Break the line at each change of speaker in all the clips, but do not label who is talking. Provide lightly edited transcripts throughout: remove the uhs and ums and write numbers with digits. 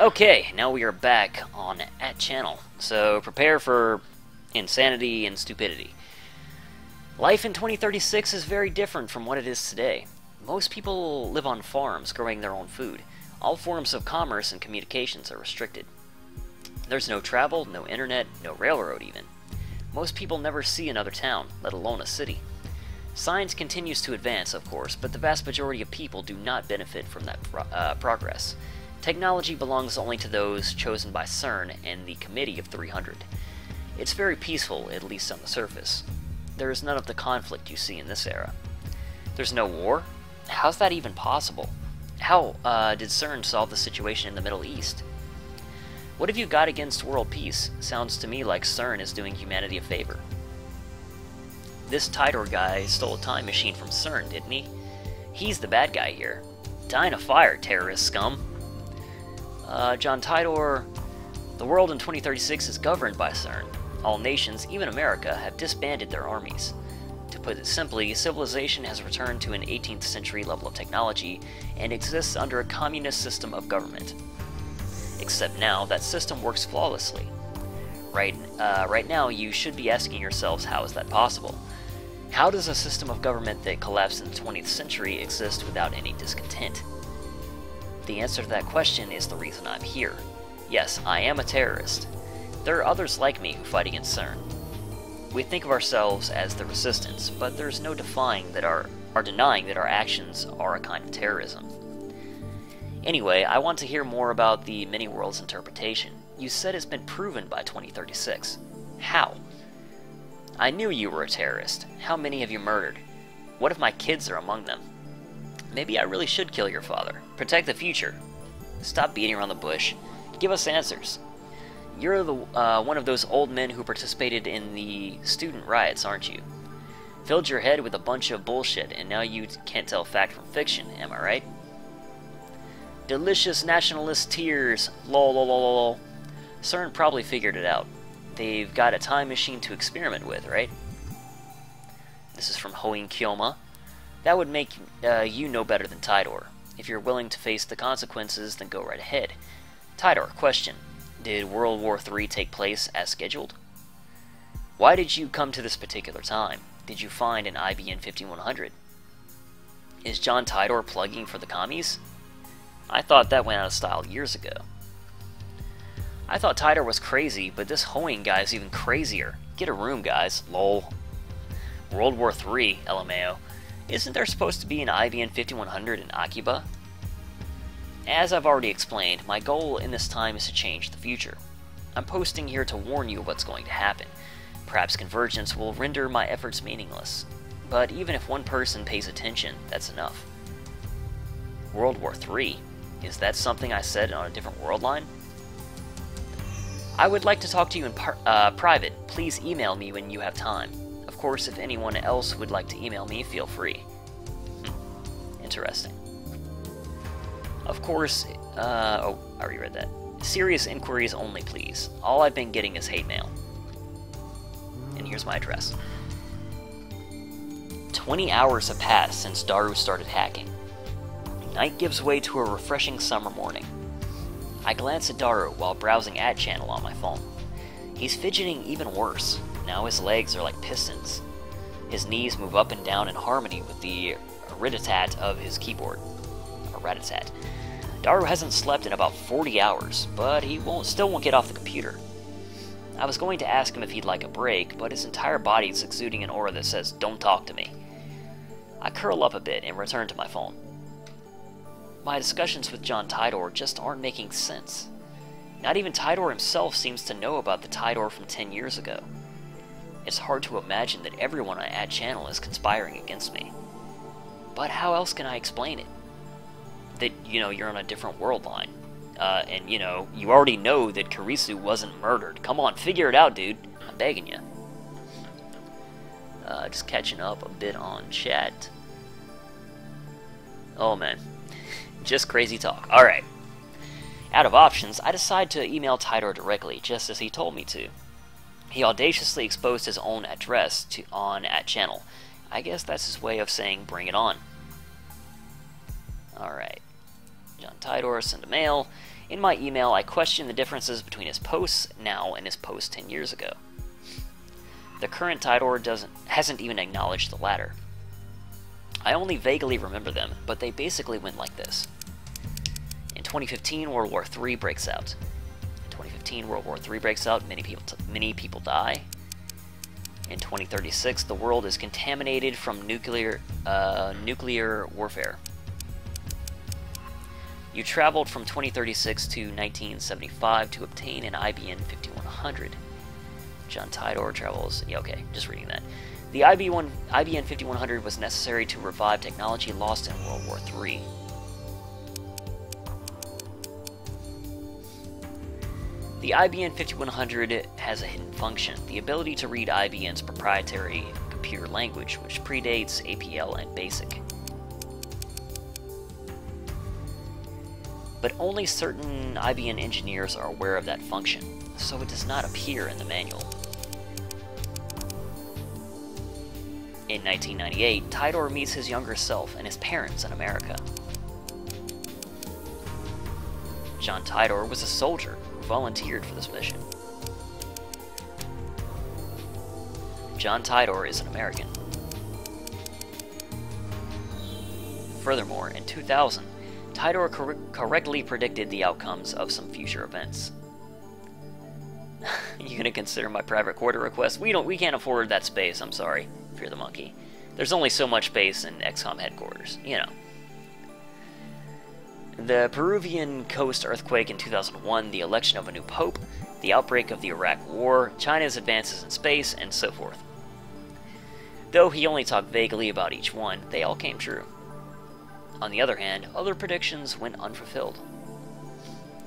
Okay, now we are back on @channel, so prepare for insanity and stupidity. Life in 2036 is very different from what it is today. Most people live on farms growing their own food. All forms of commerce and communications are restricted. There's no travel, no internet, no railroad even. Most people never see another town, let alone a city. Science continues to advance, of course, but the vast majority of people do not benefit from that progress. Technology belongs only to those chosen by CERN and the Committee of 300. It's very peaceful, at least on the surface. There is none of the conflict you see in this era. There's no war? How's that even possible? How did CERN solve the situation in the Middle East? What have you got against world peace? Sounds to me like CERN is doing humanity a favor. This Titor guy stole a time machine from CERN, didn't he? He's the bad guy here. Die in a fire, terrorist scum. John Titor, the world in 2036 is governed by CERN. All nations, even America, have disbanded their armies. To put it simply, civilization has returned to an 18th century level of technology and exists under a communist system of government. Except now, that system works flawlessly. Right now, you should be asking yourselves, how is that possible? How does a system of government that collapsed in the 20th century exist without any discontent? The answer to that question is the reason I'm here. Yes, I am a terrorist. There are others like me who fight against CERN. We think of ourselves as the resistance, but there's no denying that our actions are a kind of terrorism. Anyway, I want to hear more about the many worlds interpretation. You said it's been proven by 2036. How? I knew you were a terrorist. How many have you murdered? What if my kids are among them? Maybe I really should kill your father. Protect the future. Stop beating around the bush. Give us answers. You're the one of those old men who participated in the student riots, aren't you? Filled your head with a bunch of bullshit, and now you can't tell fact from fiction, am I right? Delicious nationalist tears. Lol lol lol lol. CERN probably figured it out. They've got a time machine to experiment with, right? This is from Hoing Kyoma. That would make you know better than Titor. If you're willing to face the consequences, then go right ahead. Titor, question. Did World War III take place as scheduled? Why did you come to this particular time? Did you find an IBN 5100? Is John Titor plugging for the commies? I thought that went out of style years ago. I thought Titor was crazy, but this Hoing guy is even crazier. Get a room, guys. Lol. World War III, LMAO. Isn't there supposed to be an IBN 5100 in Akiba? As I've already explained, my goal in this time is to change the future. I'm posting here to warn you of what's going to happen. Perhaps convergence will render my efforts meaningless. But even if one person pays attention, that's enough. World War III? Is that something I said on a different world line? I would like to talk to you in private. Please email me when you have time. Of course, if anyone else would like to email me, feel free. Interesting. Of course, oh, I already read that. Serious inquiries only, please. All I've been getting is hate mail. And here's my address. 20 hours have passed since Daru started hacking. Night gives way to a refreshing summer morning. I glance at Daru while browsing @channel on my phone. He's fidgeting even worse. Now his legs are like pistons. His knees move up and down in harmony with the rat-a-tat of his keyboard. A rat-a-tat. Daru hasn't slept in about 40 hours, but he still won't get off the computer. I was going to ask him if he'd like a break, but his entire body is exuding an aura that says, "Don't talk to me." I curl up a bit and return to my phone. My discussions with John Titor just aren't making sense. Not even Titor himself seems to know about the Titor from 10 years ago. It's hard to imagine that everyone on @channel is conspiring against me. But how else can I explain it? That, you're on a different world line. And, you already know that Kurisu wasn't murdered. Come on, figure it out, dude. I'm begging you. Just catching up a bit on chat. Oh, man. Just crazy talk. Alright. Out of options, I decide to email Titor directly, just as he told me to. He audaciously exposed his own address on @channel. I guess that's his way of saying, bring it on. Alright. John Titor, send a mail. In my email, I questioned the differences between his posts now and his posts 10 years ago. The current Titor hasn't even acknowledged the latter. I only vaguely remember them, but they basically went like this. In 2015, World War III breaks out. In 2015, World War III breaks out, many people die. In 2036, the world is contaminated from nuclear warfare. You traveled from 2036 to 1975 to obtain an IBN 5100. John Titor travels... Yeah, okay, just reading that. The IBN 5100 was necessary to revive technology lost in World War III. The IBN 5100 has a hidden function, the ability to read IBN's proprietary computer language, which predates APL and BASIC. But only certain IBN engineers are aware of that function, so it does not appear in the manual. In 1998, Titor meets his younger self and his parents in America. John Titor was a soldier who volunteered for this mission. John Titor is an American. Furthermore, in 2000, Titor correctly predicted the outcomes of some future events. You gonna consider my private quarter request? We can't afford that space, I'm sorry. Fear the monkey. There's only so much space in XCOM headquarters, you know. The Peruvian coast earthquake in 2001, the election of a new pope, the outbreak of the Iraq War, China's advances in space, and so forth. Though he only talked vaguely about each one, they all came true. On the other hand, other predictions went unfulfilled.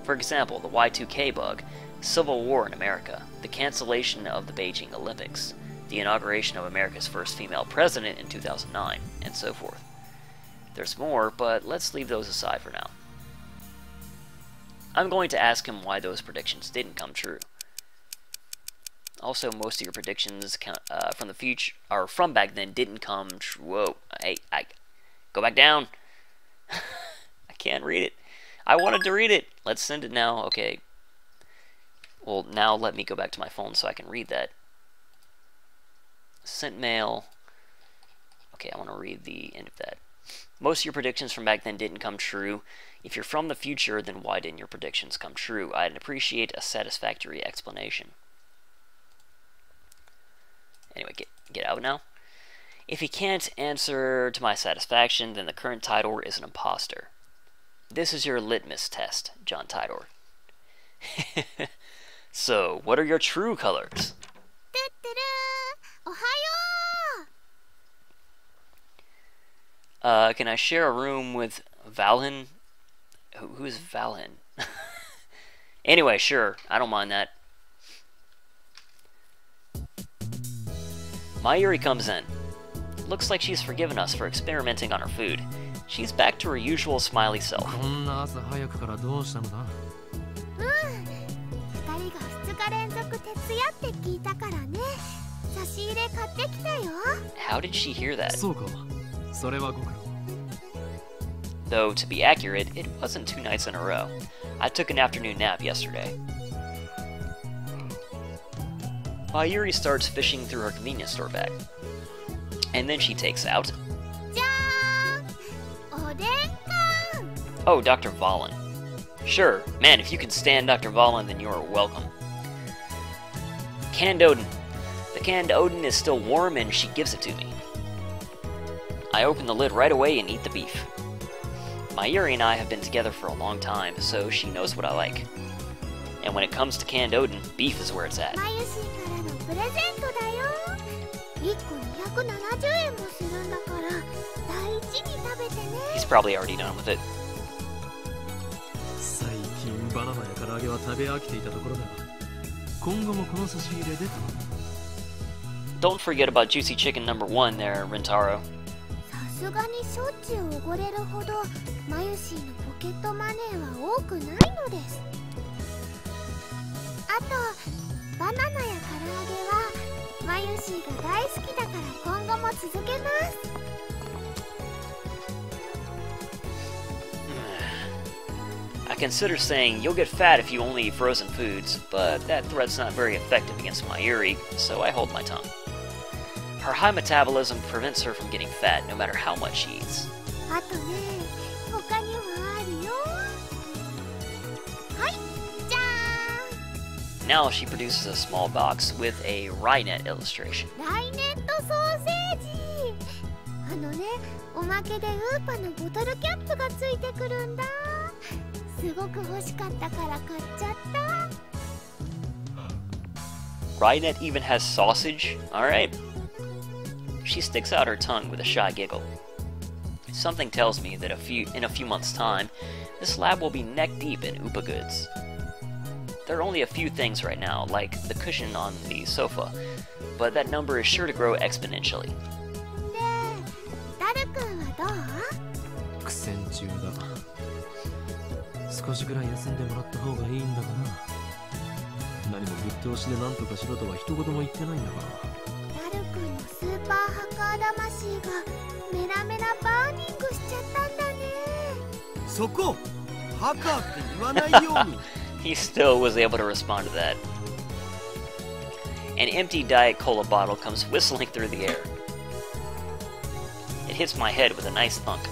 For example, the Y2K bug, Civil War in America, the cancellation of the Beijing Olympics, the inauguration of America's first female president in 2009, and so forth. There's more, but let's leave those aside for now. I'm going to ask him why those predictions didn't come true. Also, most of your predictions from the future, or from back then, didn't come true. Whoa, hey, go back down. I can't read it. I wanted to read it. Let's send it now. Okay. Well, now let me go back to my phone so I can read that. Sent mail. Okay, I want to read the end of that. Most of your predictions from back then didn't come true. If you're from the future, then why didn't your predictions come true? I'd appreciate a satisfactory explanation. Anyway, get out now. If he can't answer to my satisfaction, then the current Titor is an imposter. This is your litmus test, John Titor. So, what are your true colors? Can I share a room with Valhin? Who's Valhin? Anyway, sure. I don't mind that. Mayuri comes in. Looks like she's forgiven us for experimenting on her food. She's back to her usual smiley self. How did she hear that? Though, to be accurate, it wasn't 2 nights in a row. I took an afternoon nap yesterday. Mayuri starts fishing through her convenience store bag. And then she takes out... Oh, Dr. Valen. Sure, man, if you can stand Dr. Valen, then you're welcome. Canned Odin. The canned Odin is still warm and she gives it to me. I open the lid right away and eat the beef. Mayuri and I have been together for a long time, so she knows what I like. And when it comes to canned Odin, beef is where it's at. He's probably already done with it. Don't forget about juicy chicken number 1 there, Rentaro. I consider saying you'll get fat if you only eat frozen foods, but that threat's not very effective against Mayuri, so I hold my tongue. Her high metabolism prevents her from getting fat no matter how much she eats. Now she produces a small box with a Rainet illustration. Rainet even has sausage? Alright. She sticks out her tongue with a shy giggle. Something tells me that in a few months' time, this lab will be neck-deep in UPA goods. There are only a few things right now, like the cushion on the sofa, but that number is sure to grow exponentially. He still was able to respond to that. An empty Diet Cola bottle comes whistling through the air. It hits my head with a nice thunk.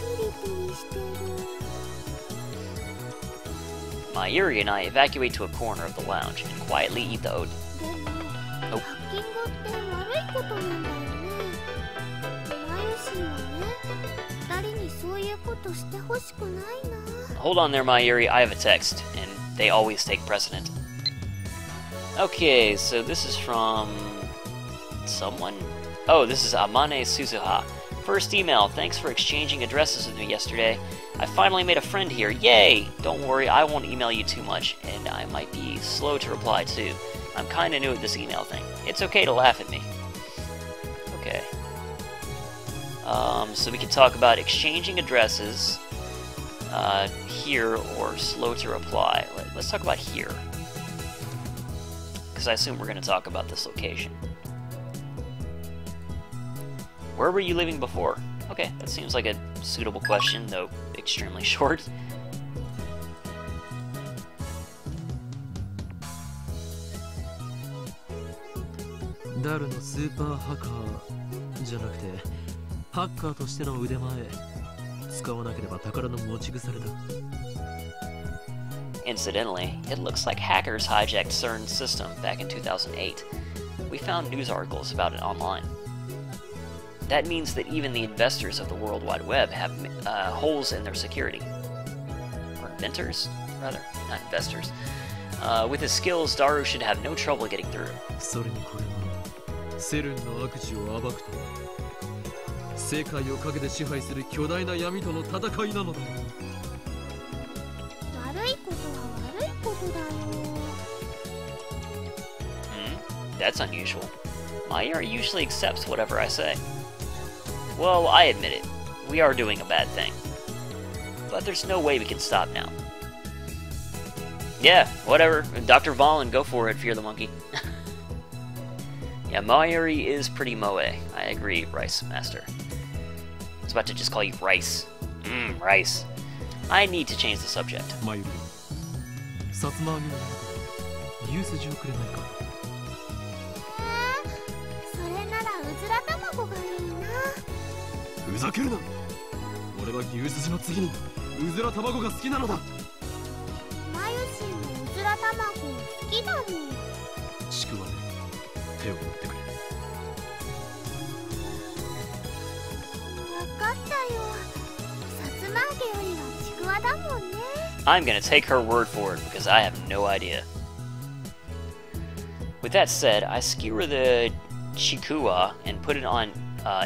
Mayuri and I evacuate to a corner of the lounge and quietly eat the oat. Oh. Hold on there, Mayuri, I have a text, and they always take precedent. Okay, so this is from someone? Oh, this is Amane Suzuha. First email, thanks for exchanging addresses with me yesterday. I finally made a friend here, yay! Don't worry, I won't email you too much, and I might be slow to reply too. I'm kinda new at this email thing. It's okay to laugh at me. Okay. So we can talk about exchanging addresses here or slow to reply. Let's talk about here. Because I assume we're going to talk about this location. Where were you living before? Okay, that seems like a suitable question, though extremely short. Incidentally, it looks like hackers hijacked CERN's system back in 2008. We found news articles about it online. That means that even the investors of the World Wide Web have holes in their security. Or inventors, rather, not investors. With his skills, Daru should have no trouble getting through. That's unusual. Mayuri usually accepts whatever I say. Well, I admit it. We are doing a bad thing. But there's no way we can stop now. Yeah, whatever. Dr. Valen, go for it, Fear the Monkey. Yeah, Mayuri is pretty moe. I agree, Rice Master. I was about to just call you Rice. Rice. I need to change the subject. Mayuri. I'm gonna take her word for it because I have no idea. With that said, I skewer the chikuwa and put it on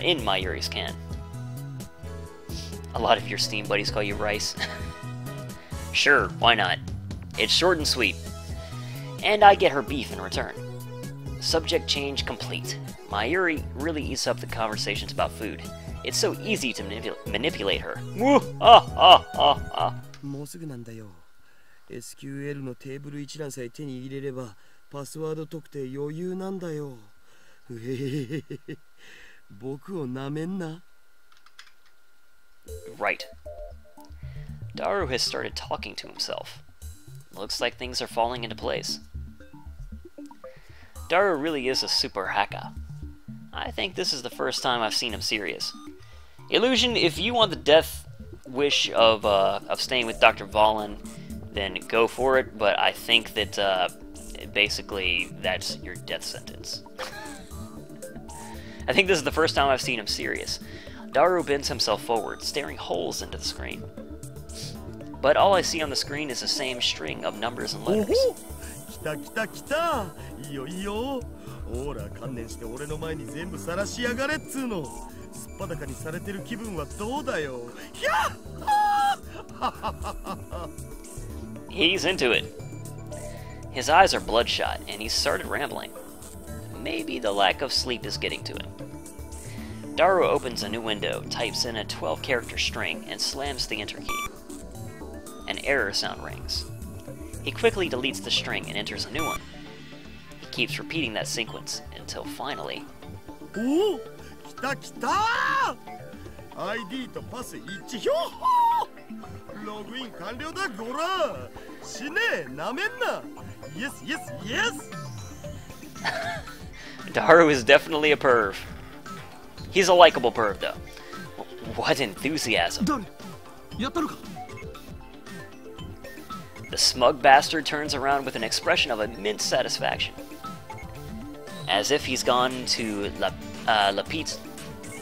in Mayuri's can. A lot of your Steam buddies call you Rice. Sure, why not? It's short and sweet. And I get her beef in return. Subject change complete. Mayuri really eats up the conversations about food. It's so easy to manipulate her.
SQL のテーブル一覧さえ手に入れればパスワード特定余裕なんだよ。僕をなめんな。
Right. Daru has started talking to himself. Looks like things are falling into place. Daru really is a super hacka. I think this is the first time I've seen him serious. Illusion, if you want the death wish of staying with Dr. Valen, then go for it, but I think that basically that's your death sentence. I think this is the first time I've seen him serious. Daru bends himself forward, staring holes into the screen. But all I see on the screen is the same string of numbers and letters. He's into it. His eyes are bloodshot, and he's started rambling. Maybe the lack of sleep is getting to him. Daru opens a new window, types in a 12-character string, and slams the enter key. An error sound rings. He quickly deletes the string and enters a new one. He keeps repeating that sequence until finally...
Oh! Kita! ID とパス一致ひょほログイン完了だゴラ死ねえなめんな Yes, yes, yes!
Daru is definitely a perv. He's a likable perv, though. What enthusiasm. The smug bastard turns around with an expression of immense satisfaction. As if he's gone to La Petite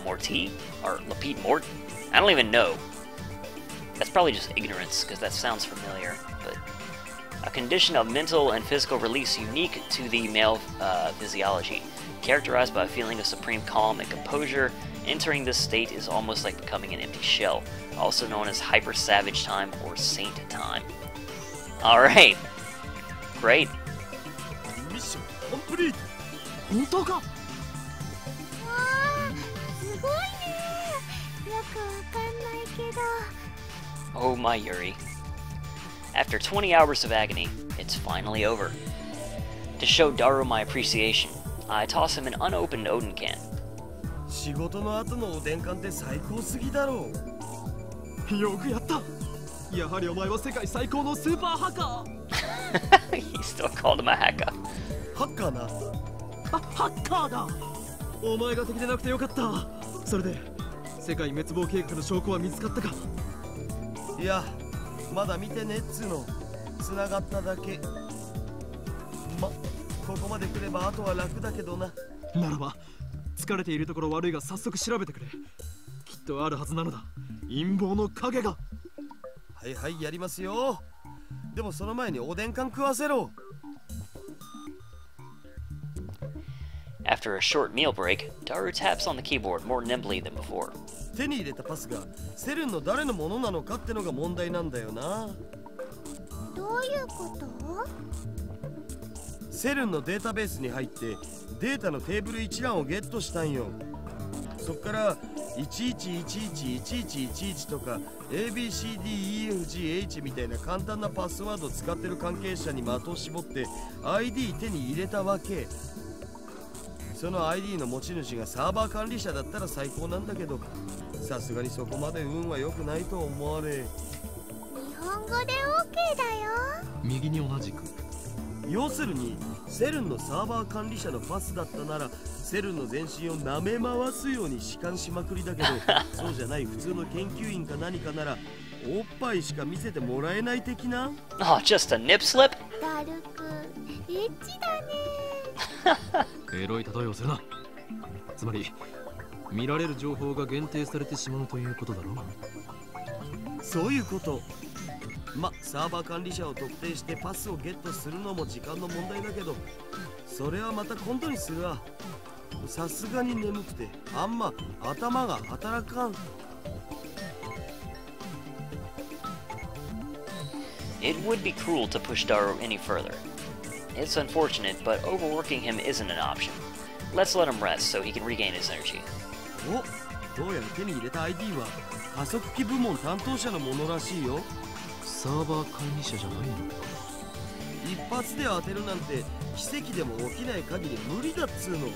Mortie? Or La Petite Mort? I don't even know. That's probably just ignorance, because that sounds familiar, but... A condition of mental and physical release unique to the male physiology, characterized by a feeling of supreme calm and composure. Entering this state is almost like becoming an empty shell, also known as hyper-savage time or saint time. Alright. Great.
Mission complete!
Oh my Yuri. After 20 hours of agony, it's finally over. To show Daru my appreciation, I toss him an unopened Odin can.
仕事の後のおでん缶って最高すぎだろう。よくやった。やはりお前は世界最高のスーパーハッカー。
He still called him a hacker.
ハッカーな。あ、ハッカーだ。お前が敵でなくてよかった。それで世界滅亡計画の証拠は見つかったか。いや、まだ見てねっつうの。繋がっただけ。ま、ここまで来ればあとは楽だけどな。ならば。疲れているところ悪いが早速調べてくれ。きっとあるはずなのだ。陰謀の影が。はいはいやりますよ。でもその前におでん缶食わせろ。
After a short meal break, Daru taps on the keyboard more nimbly than before.
手に入れたパスがセルンの誰のものなのかってのが問題なんだよな。
どういうこと？
セルンのデータベースに入ってデータのテーブル一覧をゲットしたんよ。そっから11111111とか ABCDEFGH みたいな簡単なパスワードを使ってる関係者に的を絞って ID 手に入れたわけ。その ID の持ち主がサーバー管理者だったら最高なんだけど、さすがにそこまで運は良くないと思われ。
日本語で OK だよ。
右に同じく。要するにセルンのサーバー管理者のパスだったならセルンの全身を舐め回すように弛緩しまくりだけどそうじゃない普通の研究員か何かならおっぱいしか見せてもらえない的な。
Oh, just a nip slip?
ダルク、エッチだね。
エロい例えをするな。つまり見られる情報が限定されてしまうということだろう。
そういうこと。ま、サーバー管理者を特定してパスをゲットするのも時間の問題だけど、それはまた今度にするわ。さすがに眠くてあんま頭が働かん。
It would be cruel to push Daru any further. It's unfortunate, but overworking him isn't an option. Let's let him rest so he can regain his energy.
お、どうやら手に入れた ID は加速器部門担当者のものらしいよ。
サーバー管理者じゃないのか。
一発で当てるなんて奇跡でも起きない限り無理だっつうの。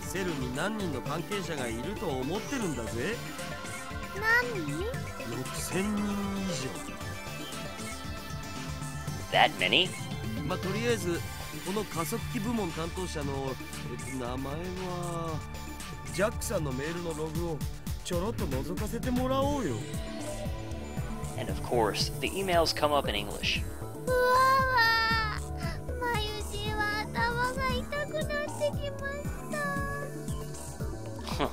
セルに何人の関係者がいると思ってるんだぜ。
何？
6000人以上。
That many?
まあとりあえずこの加速器部門担当者の、名前はジャックさんのメールのログをちょろっと覗かせてもらおうよ。
And of course, the emails come up in English.
うわわ、まゆちは頭が痛くなってきました。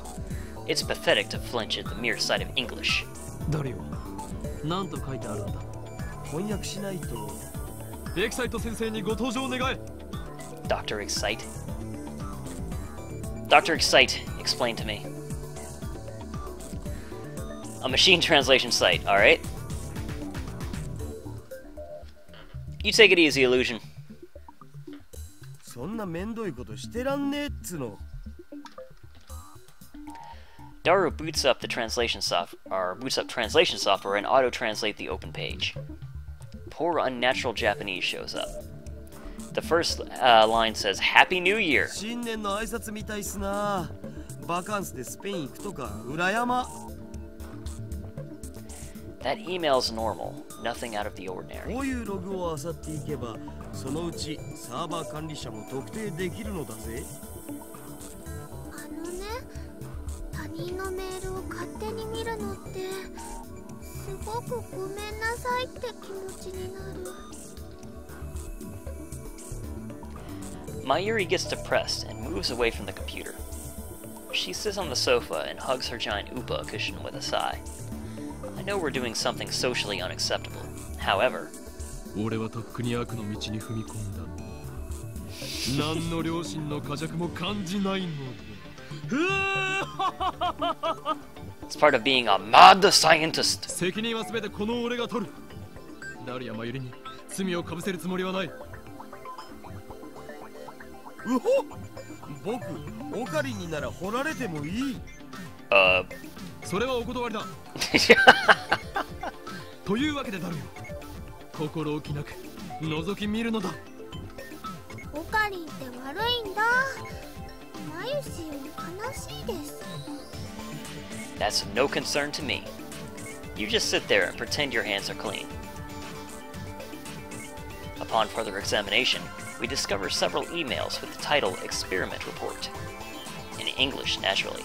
It's pathetic to flinch at the mere sight of English.
ダリオ、なんと書いてあるんだ。
翻訳しないと。
エキサイト先生にご登場願え。
Dr. Excite? Dr. Excite, explain to me. A machine translation site, alright? You take it easy, Illusion.
そんなめんどいことしてらんねえっつの。
Daru boots up translation software and auto-translate the open page. Poor unnatural Japanese shows up. The first line says, Happy New Year!
新年の挨拶みたいっすな。バカンスでスペイン行くとか裏山。
That email's normal, nothing out of the ordinary.
こういうログを漁っていけば、そのうちサーバー管理者も特定できるのだぜ。
あのね、他人のメールを勝手に見るのってすごくごめんなさいって気持ちになる。
Mayuri gets depressed and moves away from the computer. She sits on the sofa and hugs her giant UPA cushion with a sigh. I know we're doing something socially unacceptable. However,
俺はとっくに悪の道に踏み込んだ。何の良心の呵責も感じないので。
it's part of being a mad scientist.
責任は全てこの俺が取る。ダリア・マユリに罪をかぶせるつもりはない。
うほ、僕オカリンになら掘られてもいい。
それはお断りだ。というわけでダルよ、心置きなく覗き見るのだ。
オカリンって悪いんだ。マユシより悲しいです。
That's of no concern to me. You just sit there and pretend your hands are clean. Upon further examination, we discover several emails with the title Experiment Report. In English, naturally.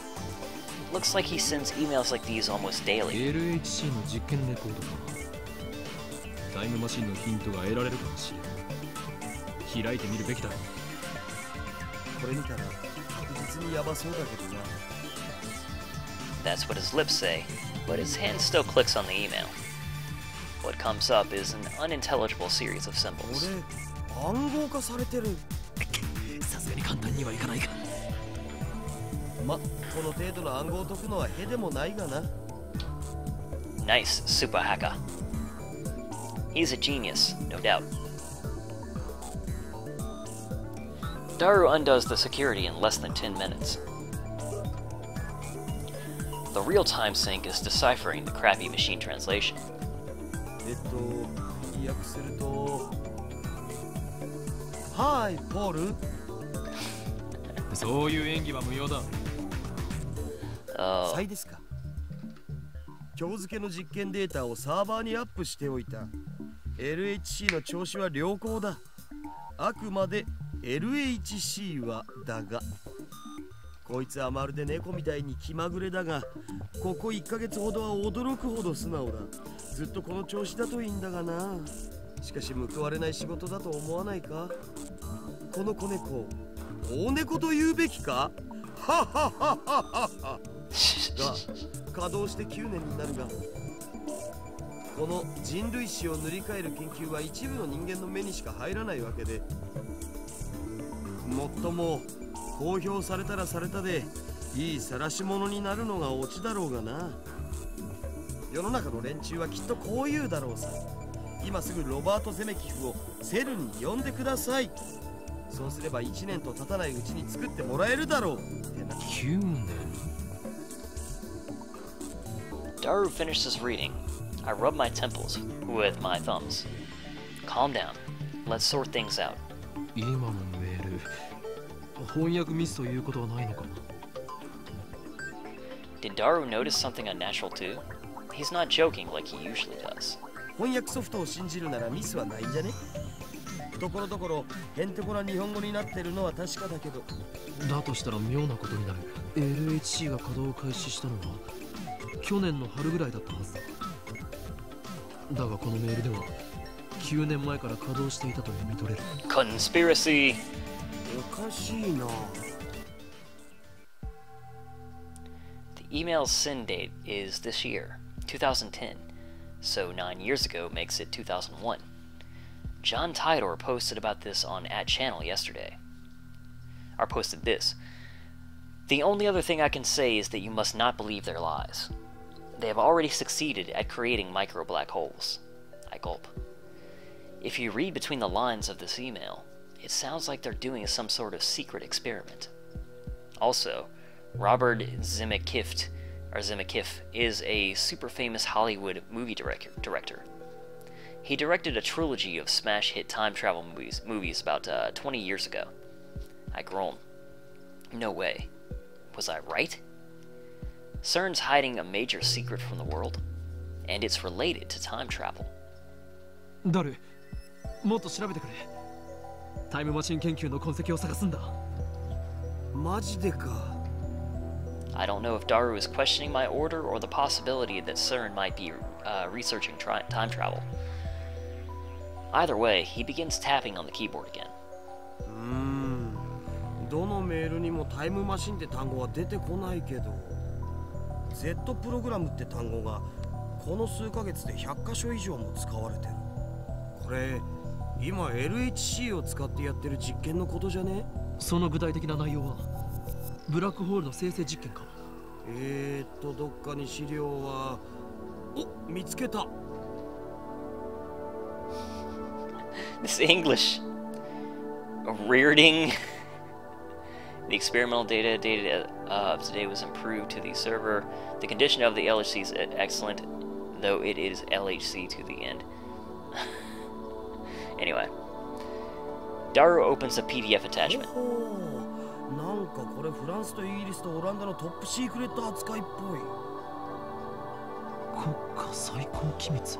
Looks like he sends emails like these almost daily.
LHC の実験レポートか。タイムマシンのヒントが得られるかもしれない。開いてみるべきだ。
これ見たら確実にヤバそうだけどな。
That's what his lips say, but his hand still clicks on the email. What comes up is an unintelligible series of symbols.
これ暗号化されてる。
さすがに簡単にはいかないか。
ま、この程度の暗号を解くのはへでもないがな。
Nice, SUPA HACKA. He's a genius, no doubt. Daru undoes the security in less than 10 minutes. The real-time sync is deciphering the crappy machine translation.
訳すると、はい、ポール。
そういう演技は無用だ。
Oh.
サイですか。今日付の実験データをサーバーにアップしておいた。LHC の調子は良好だ。あくまで LHC はだが。こいつはまるで猫みたいに気まぐれだが、ここ1ヶ月ほどは驚くほど素直だ。ずっとこの調子だといいんだがな。しかし報われない仕事だと思わないか。この子猫、大猫と言うべきか。ははははは。が稼働して9年になるが、この人類史を塗り替える研究は一部の人間の目にしか入らないわけで、もっとも公表されたらされたでいい晒し者になるのがオチだろうがな。世の中の連中はきっとこう言うだろうさ。今すぐロバート・ゼメキフをセルンに呼んでください。そうすれば1年と経たないうちに作ってもらえるだろうってな。
9年。
Daru finishes reading. I rub my temples with my thumbs. Calm down. Let's sort things out.
今のメール、翻訳ミスということはないのか。
Did Daru notice something unnatural too? He's not joking like he usually does.
翻訳ソフトを信じるならミスはないんじゃね。ところどころへんてこな日本語になってるのは確かだけど。
だとしたら妙なことになる。 LHC が稼働を開始したのは去年の春ぐらいだったはずだ。だがこのメールでは9年前から稼働していたと読み取れる。
Conspiracy.
おかしいな。
The email's send date is this year, 2010, so 9 years ago makes it 2001. John Titor posted about this on @channel yesterday. Or posted this. The only other thing I can say is that you must not believe their lies. They have already succeeded at creating micro black holes. I gulp. If you read between the lines of this email, it sounds like they're doing some sort of secret experiment. Also, Robert Zemeckis is a super famous Hollywood movie director. He directed a trilogy of smash hit time travel movies about 20 years ago. I groan. No way. Was I right? CERN's hiding a major secret from the world, and it's related to time travel.
ダル、もっと調べてくれ。タイムマシン研究の痕跡を探すんだ。
マジでか。
I don't know if Daru is questioning my order or the possibility that CERN might be researching time travel. Either way, he begins tapping on the keyboard again.
どのメールにもタイムマシンって単語は出てこないけど、Z プログラムって単語がこの数ヶ月で100箇所以上も使われてる。これ今 LHC を使ってやってる実験のことじゃね？
その具体的な内容はブラックホールの生成実験か。
どっかに資料は。お、見つけた。
This English. Rearding. The experimental data of today was improved to the server. The condition of the LHC is excellent, though it is LHC to the end. Anyway. Daru opens a PDF attachment.
なんかこれフランスとイギリスとオランダのトップシークレット扱いっぽい。
国家最高機密。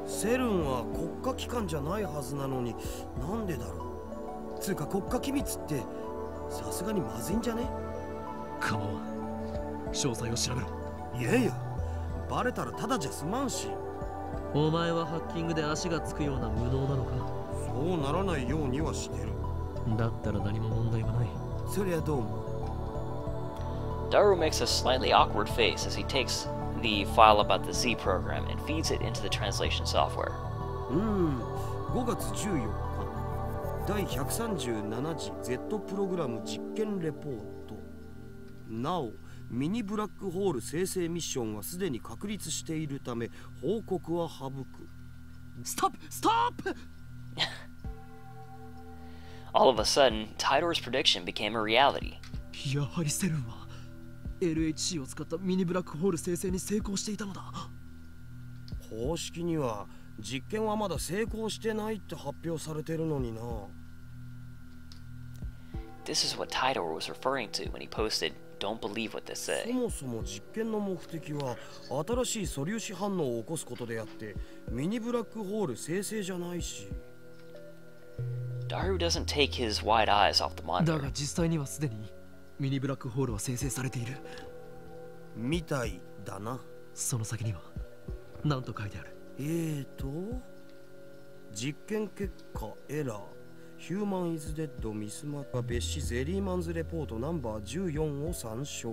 セルンは国家機関じゃないはずなのになんでだろう。つうか国家機密ってさすがにまずいんじゃね？
構わん。詳細を調べろ。
いやいや、バレたらただじゃ済まんし。
お前はハッキングで足がつくような無能なのか？
そうならないようにはしてる。
だったら何も問題はない。
そりゃどうも。
Daru makes a slightly awkward face as he takes the file about the Z program and feeds it into the translation software.
5月14日第137次 Z プログラム実験レポート。なお、ミニブラックホール生成ミッションはすでに確立しているため報告は省く。
ストップストップ
All of a sudden, Titor's prediction became a reality.
やはりセルンは LHC を使ったミニブラックホール生成に成功していたのだ。
公式には実験はまだ成功してないって発表されてるのにな。
This is what Titor was referring to when he posted, "Don't believe what they
そ
say."
もそも実験の目的は新しい素粒子反応を起こすことであってミニブラックホール生成じゃないし。
Daru doesn't take his wide eyes off the
だ
monitor.
が実際にはすでにミニブラックホールは生成されている
みたいだな。
その先には何と書いてある？
実験結果エラーヒューマンイズデッドミスマッ別紙ゼリーマンズレポートナンバー14を参照。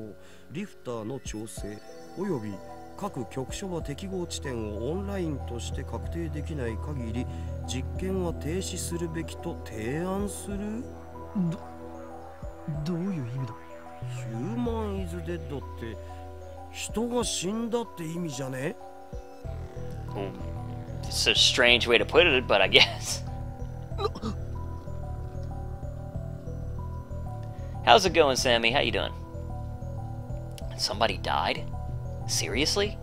リフターの調整および各局所は適合地点をオンラインとして確定できない限り実験は停止するべきと提案する。
どういう意味だ？
ヒューマンイズデッドって人が死んだって意味じゃね？
It's a strange way to put it, but I guess. How's it going, Sammy? How you doing? Somebody died? Seriously?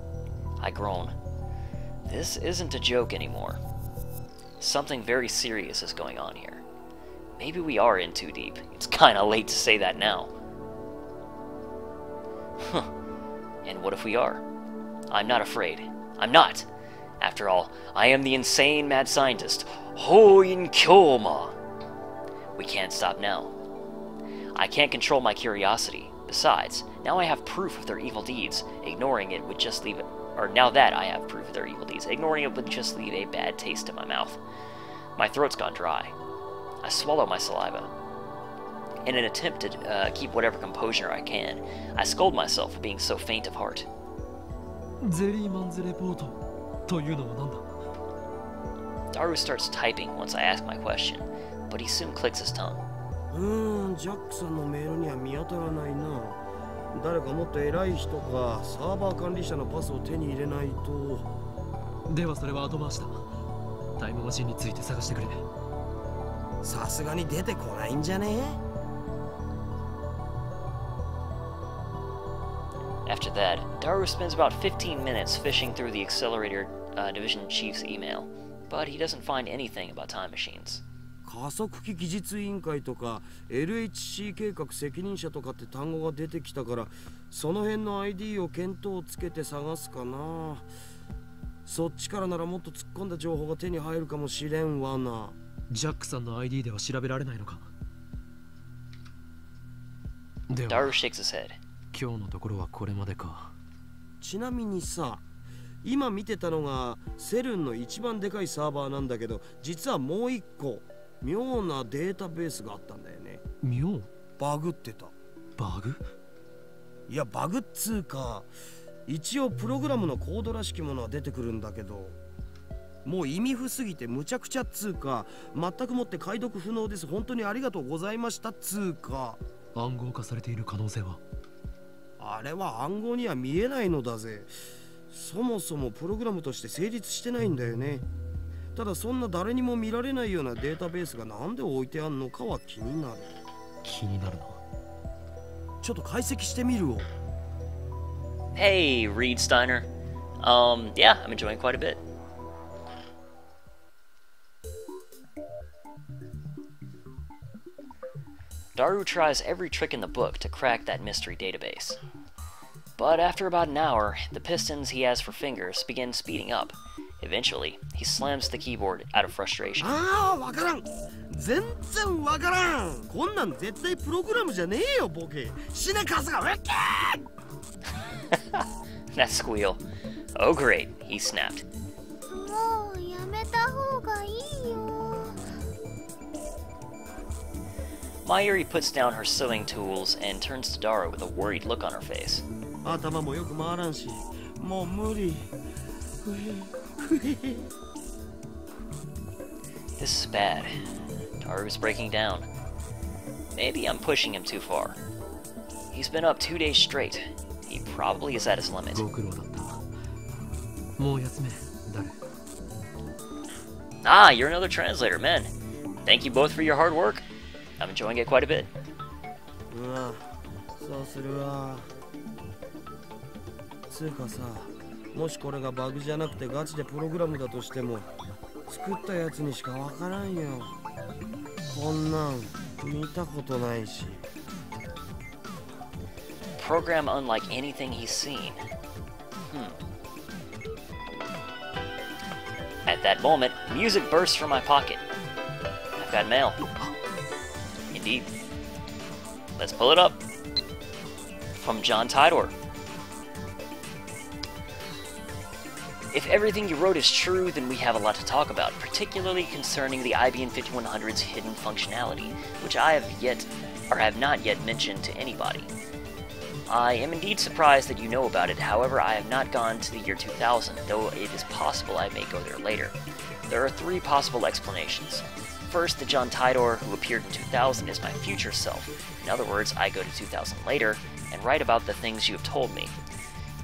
I groan. This isn't a joke anymore. Something very serious is going on here. Maybe we are in too deep. It's kinda late to say that now. Huh. And what if we are? I'm not afraid. I'm not! After all, I am the insane mad scientist, Hoin Kyoma. We can't stop now. I can't control my curiosity. Besides, now I have proof of their evil deeds. Ignoring it would just leave it, or now that I have proof of their evil deeds, ignoring it would just leave a bad taste in my mouth. My throat's gone dry. I swallow my saliva. In an attempt to keep whatever composure I can, I scold myself for being so faint of heart.
ゼリーマンズレポートというのは何だ?
Daru starts typing once I ask my question, but he soon clicks his tongue.
ジャックさんのメールには見当たらないな。誰かもっと偉い人かサーバー管理者のパスを手に入れないと。
ではそれは後回しだ。タイムマシンについて探してくれ。
さすがに出てこないんじゃね?
After that, Daru spends about 15 minutes fishing through the Accelerator Division Chief's email, but he doesn't find anything about time machines.
加速器技術委員会とか LHC 計画責任者とかって単語が出てきたから、その辺の ID を見当をつけて探すかな。そっちからならもっと突っ込んだ情報が手に入るかもしれんわな。
ジャックさんの ID では調べられないのか。では
Daru shakes his head.
今日のところはこれまでか。
ちなみにさ、今見てたのがセルンの一番でかいサーバーなんだけど、実はもう一個妙なデータベースがあったんだよね。
妙？
バグってた。
バグ？
いや、バグっつうか、一応プログラムのコードらしきものは出てくるんだけど、もう意味不すぎてむちゃくちゃっつうか、全くもって解読不能です、本当にありがとうございましたっつうか。
暗号化されている可能性は？
あれは暗号には見えないのだぜ。そもそもプログラムとして成立してないんだよね。ただそんな誰にも見られないようなデータベースがなんで置いてあんのかは気になる。
気になるな。
ちょっと解析してみるを。
Hey, Reed Steiner. Yeah, I'm enjoying quite a bit. Daru tries every trick in the book to crack that mystery database. But after about an hour, the pistons he has for fingers begin speeding up. Eventually, he slams the keyboard out of frustration.
わからん。全然わからん。こんなん絶対プログラムじゃねえよ、ボケ。死ねカスがウッキー
That squeal. Oh great, he snapped.
もうやめた方がいいよ。
Mayuri puts down her sewing tools and turns to Daru with a worried look on her face.
頭もよく回らんし、もう無理。
This is bad. Daru's breaking down. Maybe I'm pushing him too far. He's been up 2 days straight. He probably is at his limit.
ご苦労だった。もう休め、ダル。
Ah, you're another translator, man. Thank you both for your hard work. I'm enjoying it quite a bit.
そうするわ。つうかさ、もしこれがバグじゃなくてガチでプログラムだとしても、作ったやつにしかわからんよ。こんなん見たことないし。
Program unlike anything he's seen. At that moment, music bursts from my pocket. I've got mail. Indeed. Let's pull it up. From John Titor. If everything you wrote is true, then we have a lot to talk about, particularly concerning the IBM 5100's hidden functionality, which I have not yet mentioned to anybody. I am indeed surprised that you know about it, however I have not gone to the year 2000, though it is possible I may go there later. There are 3 possible explanations. First, the John Titor who appeared in 2000 is my future self. In other words, I go to 2000 later and write about the things you have told me.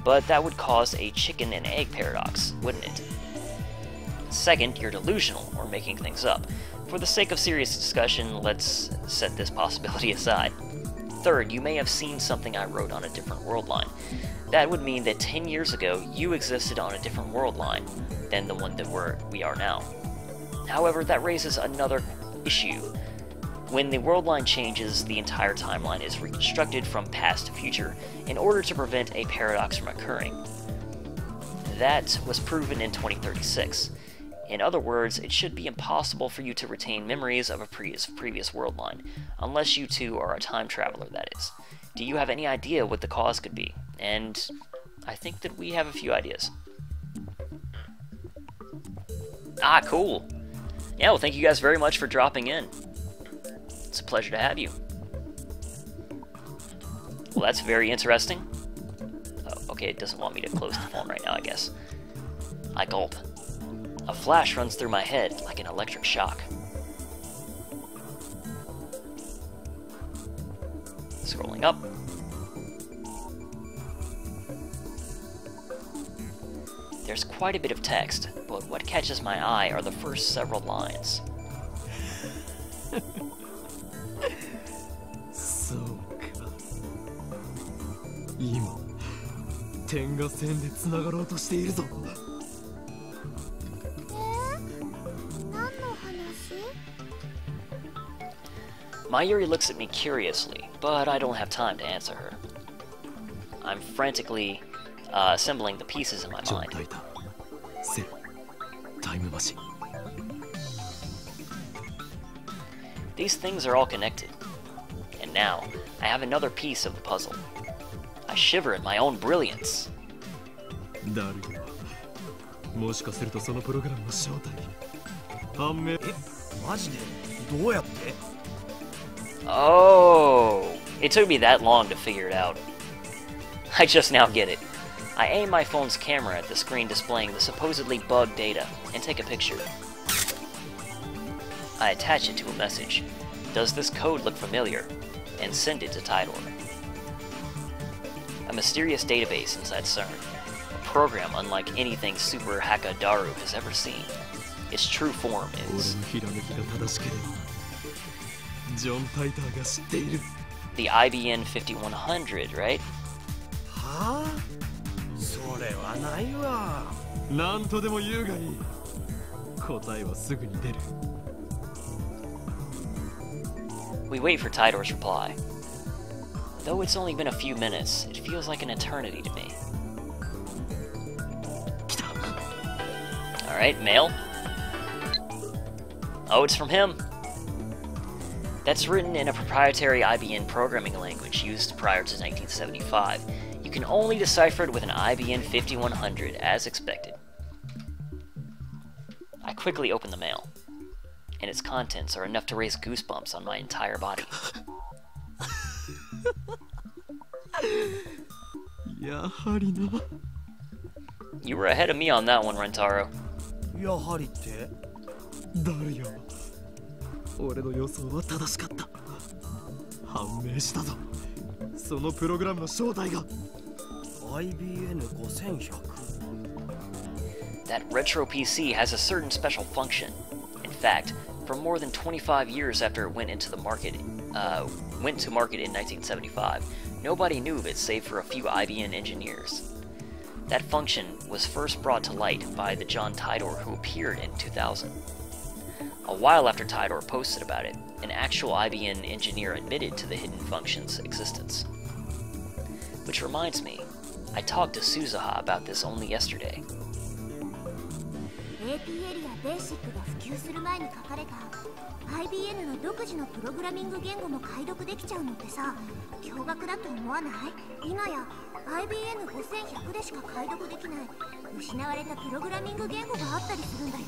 But that would cause a chicken and egg paradox, wouldn't it? Second, you're delusional, or making things up. For the sake of serious discussion, let's set this possibility aside. Third, you may have seen something I wrote on a different world line. That would mean that 10 years ago, you existed on a different world line than the one that we are now. However, that raises another issue. When the world line changes, the entire timeline is reconstructed from past to future in order to prevent a paradox from occurring. That was proven in 2036. In other words, it should be impossible for you to retain memories of a previous world line, unless you two are a time traveler, that is. Do you have any idea what the cause could be? And I think that we have a few ideas. Ah, cool. Yeah, well, thank you guys very much for dropping in. It's a pleasure to have you. Well, that's very interesting. Oh, okay, it doesn't want me to close the phone right now, I guess. I gulp. A flash runs through my head like an electric shock. Scrolling up. There's quite a bit of text, but what catches my eye are the first several lines. Mayuri looks at me curiously, but I don't have time to answer her. I'm frantically assembling the pieces in my mind. These things are all connected. And now, I have another piece of the puzzle. I shiver at my own brilliance. Oh, it took me that long to figure it out. I just now get it. I aim my phone's camera at the screen displaying the supposedly bugged data and take a picture. I attach it to a message. Does this code look familiar? And send it to Titor. A mysterious database inside CERN. A program unlike anything SUPA HACKA has ever seen. Its true form is... the IBN 5100, right? We wait for Titor's reply. Though it's only been a few minutes, it feels like an eternity to me. Alright, mail. Oh, it's from him! That's written in a proprietary IBN programming language used prior to 1975. You can only decipher it with an IBN 5100, as expected. I quickly open the mail, and its contents are enough to raise goosebumps on my entire body. You were ahead of me on that one, Rentaro. That retro PC has a certain special function. In fact, for more than 25 years after it went to market in 1975, nobody knew of it save for a few IBM engineers. That function was first brought to light by the John Titor who appeared in 2000. A while after Titor posted about it, an actual IBM engineer admitted to the hidden function's existence. Which reminds me, I talked to Suzuha about this only yesterday.
IBM の独自のプログラミング言語も解読できちゃうのってさ、驚愕だと思わない？今や IBM 5100でしか解読できない失われたプログラミング言語があったりするんだよ。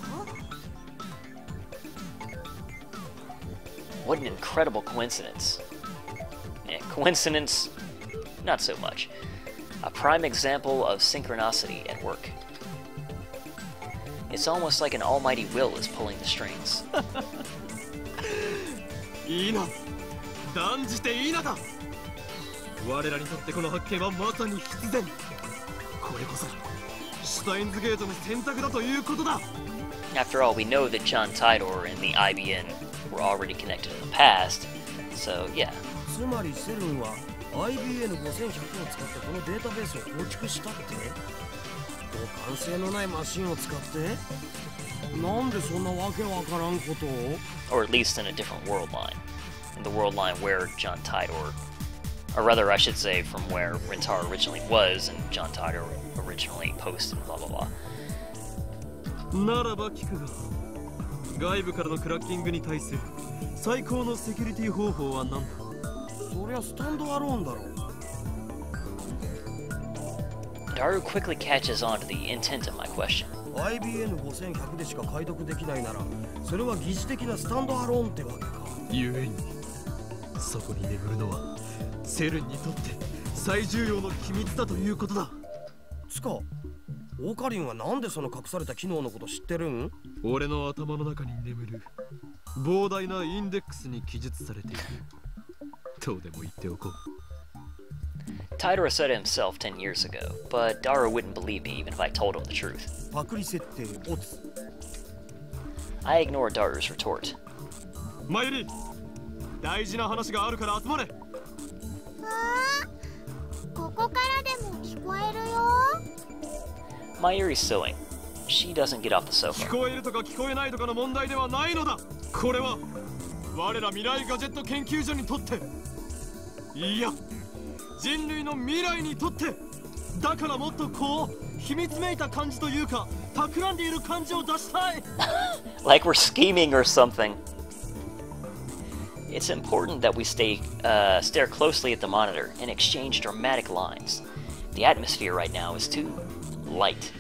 What an incredible coincidence. Coincidence? Not so much. A prime example of synchronicity at work. It's almost like an almighty will is pulling the strings. After all, we know that John Titor and the IBN were already connected in the past, so yeah. Or at least in a different world line. In the world line where John Titor Or rather, I should say, from where Rintaro originally was and John Titor originally posted, blah blah blah.
ならば聞くが、外部からのクラッキングに対する最高のセキュリティ方法は何だ？そりゃスタンドアローンだろう。
Daru quickly catches on to the intent of my question.
IBN5100 でしか解読できないなら、それは疑似的なスタンドアローンってわけか。ゆえに、そこに眠るのはセルンにとって最重要の機密だということだ。つか、オカリンはなんでその隠された機能のこと知ってるん？俺の頭の中に眠る膨大なインデックスに記述されている。どうでも言っておこう。
Titor said it himself 10 years ago, but Daru wouldn't believe me even if I told him the truth.
パクリ設定オツ。
I ignored Daru's retort.
マユリ、大事な話があるから集まれ。
ここからでも聞こえるよ。
Mayuri's sewing. She doesn't get off the sofa.
聞こえるとか聞こえないとかの問題ではないのだ。これは我ら未来ガジェット研究所にとって、いや、人類の未来にとって、だからもっとこう秘密めいた感じというか、企んでいる感じを出したい。
Like we're scheming or something. It's important that we stare closely at the monitor and exchange dramatic lines. The atmosphere right now is too light.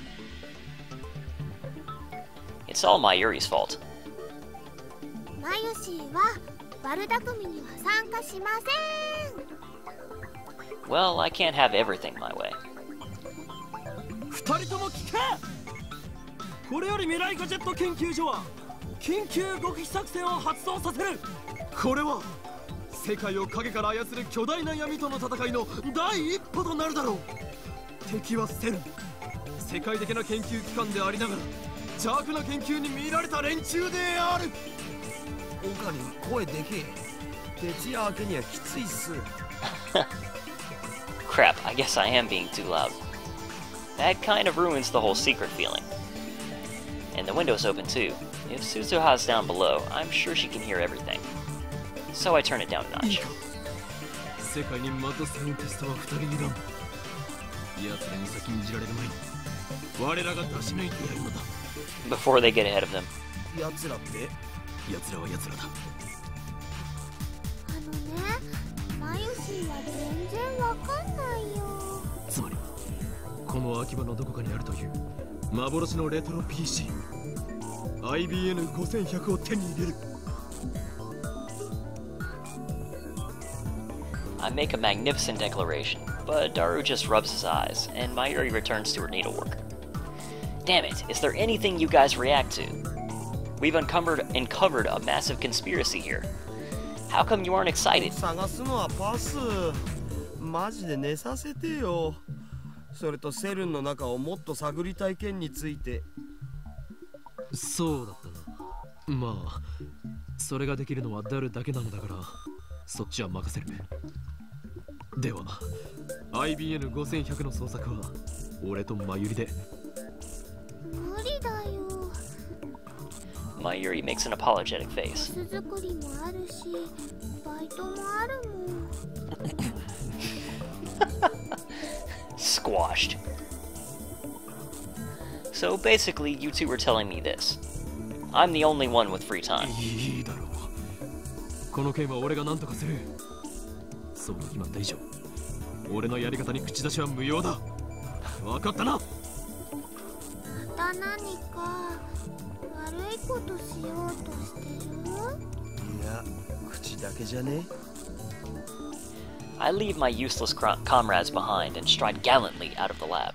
It's all Mayuri's fault.
マユシーは悪巧みには参加しません。
Well, I can't have everything my way.
二人とも聞け！これより未来ガジェット研究所は緊急極秘作戦を発動させる。これは世界を影から操る巨大な闇との戦いの第一歩となるだろう。敵はセルン、世界的な研究機関でありながら邪悪な研究に見られた連中である。オカリン、声でけえ。徹夜明けにはきついっす。
Crap, I guess I am being too loud. That kind of ruins the whole secret feeling. And the window's open too. If Suzuha's down below, I'm sure she can hear everything. So I turn it down a notch.
世界にまたサイエンティストは2人いらん。奴らに先んじられる前に我らが出し抜いてやるのだ。
Before they get ahead of them.
奴らって？奴らは奴らだ。
マユシーは全然わかんないよ。
つまりこの秋葉のどこかにあるという幻のレトロ PC IBN5100 を手に入れる。
I make a magnificent declaration, but Daru just rubs his eyes, and Mayuri returns to her needlework. Damn it, is there anything you guys react to? We've uncovered a massive conspiracy here. How come you aren't excited?
探すのはパス。マジで寝させてよ。それとセルンの中をもっと探りたい件について。そうだったな。まあ、それができるのはダルだけなのだから、そっちは任せる。では、IBN5100 の捜索は俺とマユリで。
無理だよ。
Mayuri makes an apologetic face.
巣作りもあるし、バイトもあるもん。
Squashed. So basically, you two were telling me this. I'm the only one with free time.
いいだろう。この件は俺が何とかする。そう決まった以上、俺のやり方に口出しは無用だ。分かったな。
また何か悪いことしようとしてる？
いや、口だけじゃね。
I leave my useless comrades behind and stride gallantly out of the lab.